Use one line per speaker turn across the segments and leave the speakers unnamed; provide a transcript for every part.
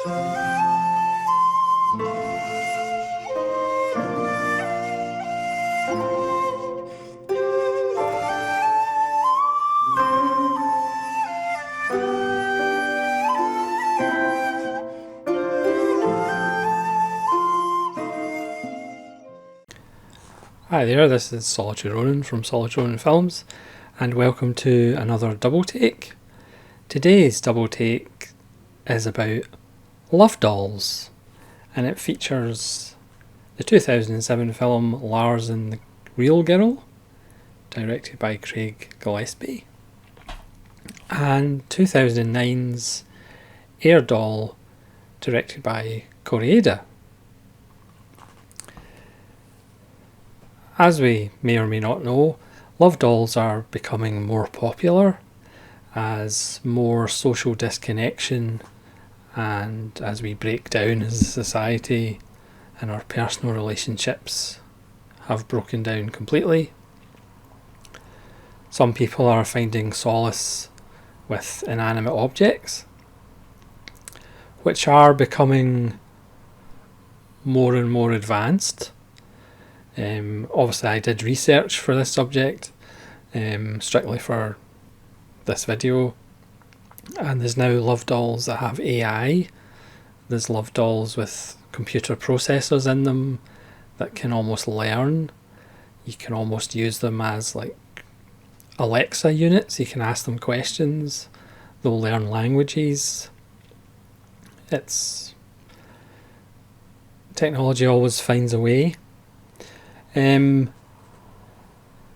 Hi there, this is Solitary Ronin from Solitary Ronin Films, and welcome to another double take. Today's double take is about Love Dolls, and it features the 2007 film Lars and the Real Girl, directed by Craig Gillespie, and 2009's Air Doll, directed by Koreeda. As we may or may not know, love dolls are becoming more popular as more social disconnection and as we break down as a society and our personal relationships have broken down completely. Some people are finding solace with inanimate objects, which are becoming more and more advanced. Obviously I did research for this subject, strictly for this video, and there's now love dolls that have AI. There's love dolls with computer processors in them that can almost learn. You can almost use them as like Alexa units. You can ask them questions, they'll learn languages. Technology always finds a way.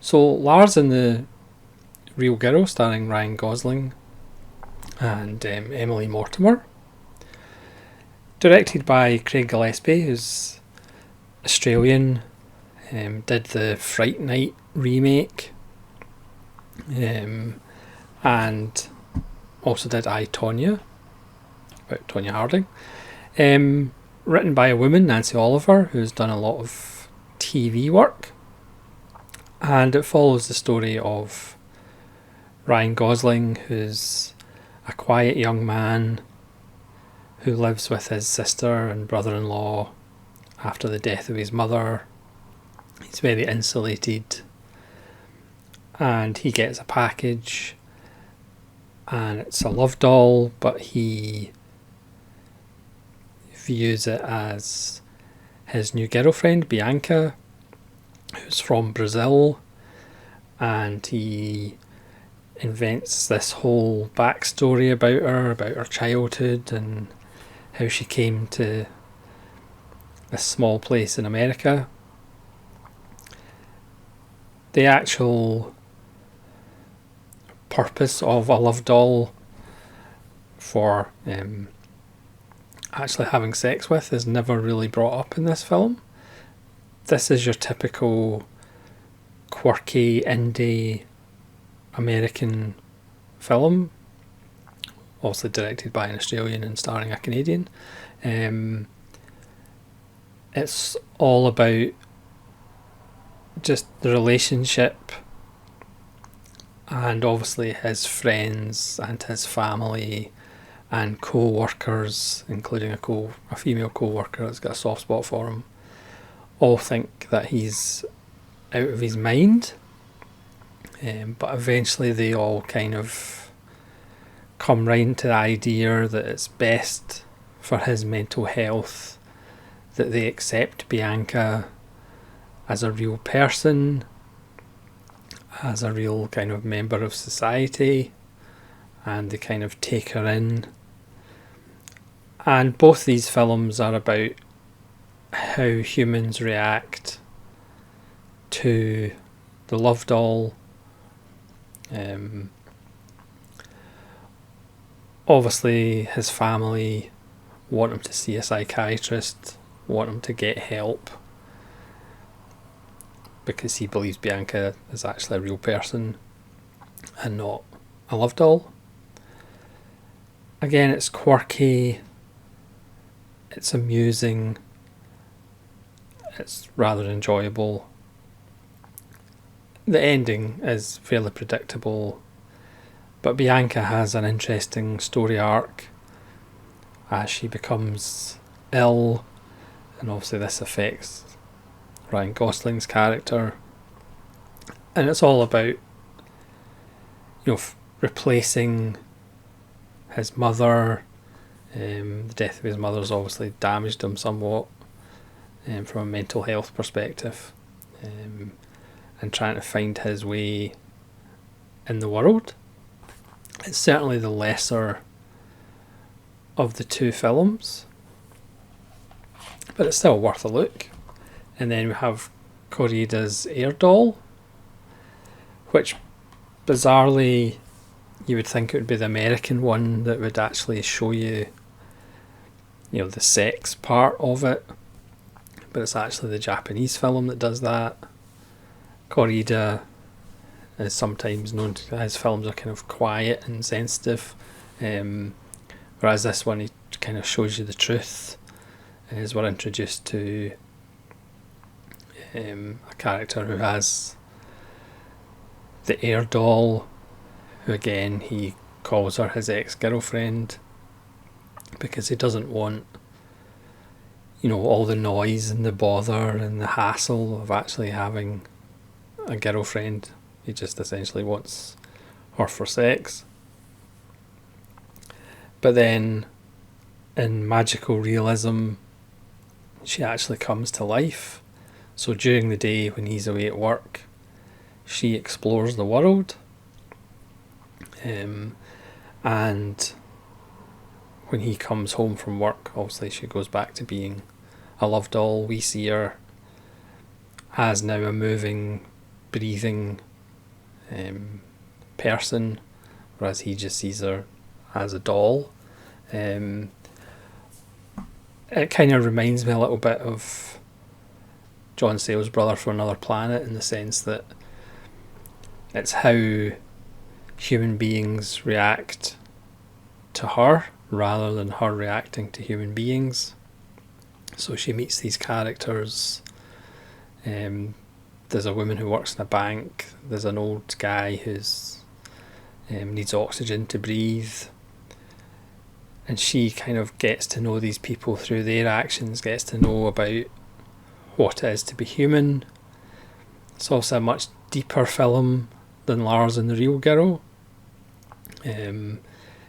So Lars and the Real Girl, starring Ryan Gosling and Emily Mortimer, directed by Craig Gillespie, who's Australian, did the Fright Night remake, and also did I, Tonya, about Tonya Harding. Written by a woman, Nancy Oliver, who's done a lot of TV work, and it follows the story of Ryan Gosling, who's a quiet young man who lives with his sister and brother-in-law after the death of his mother. He's very insulated, and he gets a package, and it's a love doll, but he views it as his new girlfriend, Bianca, who's from Brazil, and he invents this whole backstory about her childhood and how she came to this small place in America. The actual purpose of a love doll for actually having sex with is never really brought up in this film. This is your typical quirky indie American film, obviously directed by an Australian and starring a Canadian. It's all about just the relationship and obviously his friends and his family and co-workers, including a female co-worker that's got a soft spot for him, all think that he's out of his mind, but eventually they all kind of come round to the idea that it's best for his mental health that they accept Bianca as a real person, as a real kind of member of society, and they kind of take her in. And both these films are about how humans react to the love doll. Obviously his family want him to see a psychiatrist, want him to get help, because he believes Bianca is actually a real person and not a love doll. Again, it's quirky, it's amusing, it's rather enjoyable. The ending is fairly predictable, but Bianca has an interesting story arc as she becomes ill, and obviously this affects Ryan Gosling's character. And it's all about, replacing his mother. The death of his mother's obviously damaged him somewhat from a mental health perspective, and trying to find his way in the world. It's certainly the lesser of the two films, but it's still worth a look. And then we have Kore-eda's Air Doll, which bizarrely you would think it would be the American one that would actually show you, the sex part of it, but it's actually the Japanese film that does that. Kore-eda is sometimes known to, his films are kind of quiet and sensitive, whereas this one he kind of shows you the truth, as we're introduced to a character who has the air doll, who again he calls her his ex-girlfriend because he doesn't want all the noise and the bother and the hassle of actually having a girlfriend. He just essentially wants her for sex. But then in magical realism, she actually comes to life. So during the day when he's away at work, she explores the world, and when he comes home from work, obviously she goes back to being a love doll. We see her as now a moving, breathing person, whereas he just sees her as a doll. It kind of reminds me a little bit of John Sayles' Brother from Another Planet, in the sense that it's how human beings react to her rather than her reacting to human beings. So she meets these characters. There's a woman who works in a bank. There's an old guy who's needs oxygen to breathe. And she kind of gets to know these people through their actions, gets to know about what it is to be human. It's also a much deeper film than Lars and the Real Girl.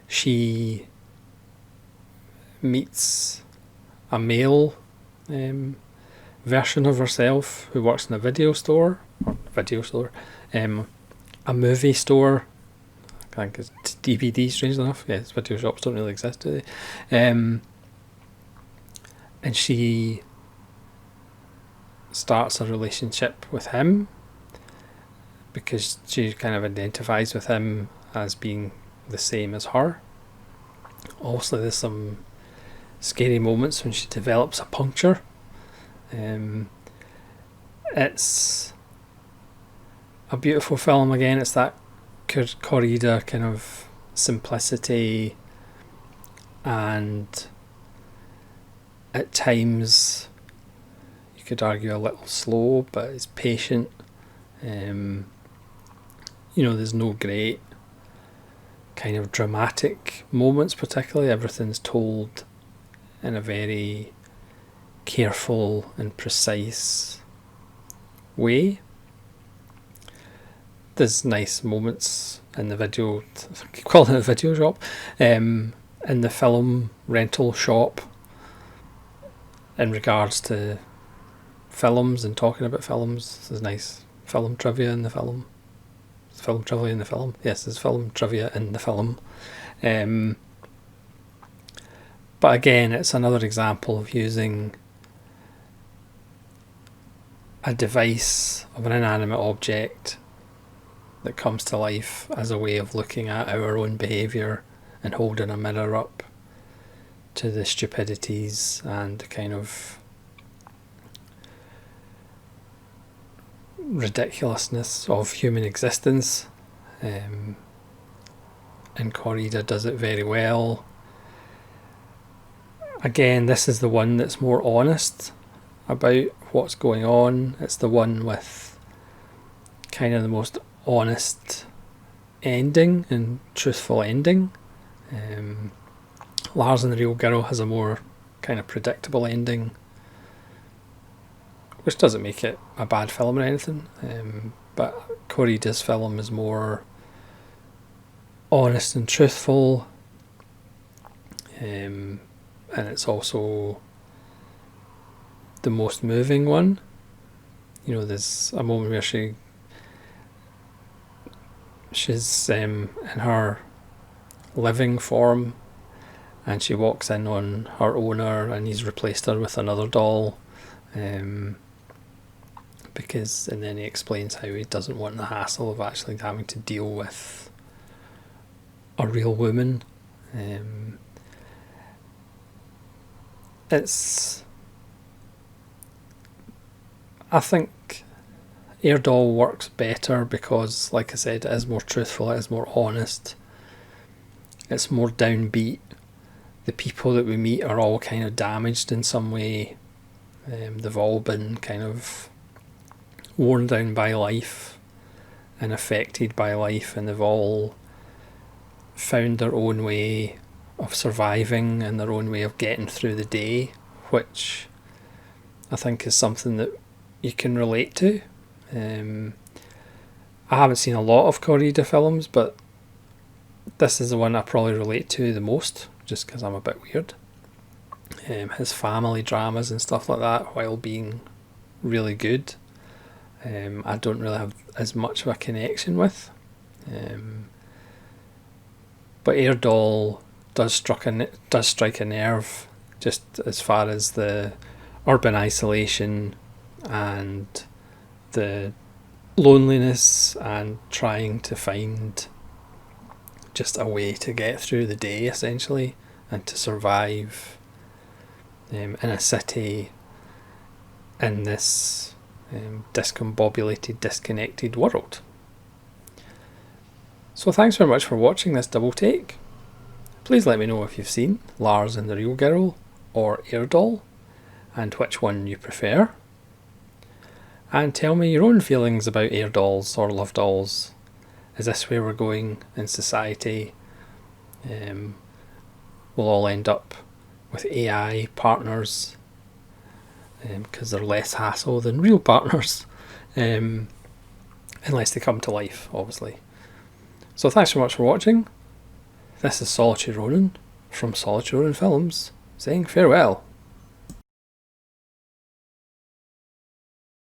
She meets a male version of herself who works in a video store, a movie store. I think it's DVD, strangely enough. Yes, video shops don't really exist, do they? And she starts a relationship with him because she kind of identifies with him as being the same as her. Also, there's some scary moments when she develops a puncture. It's a beautiful film. Again, it's that Kore-eda kind of simplicity, and at times you could argue a little slow, but it's patient. There's no great kind of dramatic moments particularly. Everything's told in a very careful and precise way. There's nice moments in the video, I keep calling it a video shop, in the film rental shop, in regards to films and talking about films. There's nice film trivia in the film. Is film trivia in the film? Yes, there's film trivia in the film. But again, it's another example of using a device of an inanimate object that comes to life as a way of looking at our own behaviour and holding a mirror up to the stupidities and the kind of ridiculousness of human existence. And Kore-eda does it very well. Again, this is the one that's more honest about what's going on. It's the one with kind of the most honest ending and truthful ending. Lars and the Real Girl has a more kind of predictable ending, which doesn't make it a bad film or anything. But Koreeda's film is more honest and truthful, and it's also the most moving one. You know, there's a moment where she's in her living form, and she walks in on her owner, and he's replaced her with another doll, because, and then he explains how he doesn't want the hassle of actually having to deal with a real woman. I think Air Doll works better because, like I said, it is more truthful, it is more honest, it's more downbeat. The people that we meet are all kind of damaged in some way. They've all been kind of worn down by life and affected by life, and they've all found their own way of surviving and their own way of getting through the day, which I think is something that you can relate to. I haven't seen a lot of Koreeda films, but this is the one I probably relate to the most, just because I'm a bit weird. His family dramas and stuff like that, while being really good, I don't really have as much of a connection with. But Air Doll does strike a nerve, just as far as the urban isolation and the loneliness and trying to find just a way to get through the day, essentially, and to survive in a city in this discombobulated, disconnected world. So thanks very much for watching this double take. Please let me know if you've seen Lars and the Real Girl or Air Doll, and which one you prefer. And tell me your own feelings about air dolls or love dolls. Is this where we're going in society? We'll all end up with AI partners, because they're less hassle than real partners, unless they come to life, obviously. So thanks so much for watching. This is Solitary Ronin from Solitary Ronin Films, saying farewell.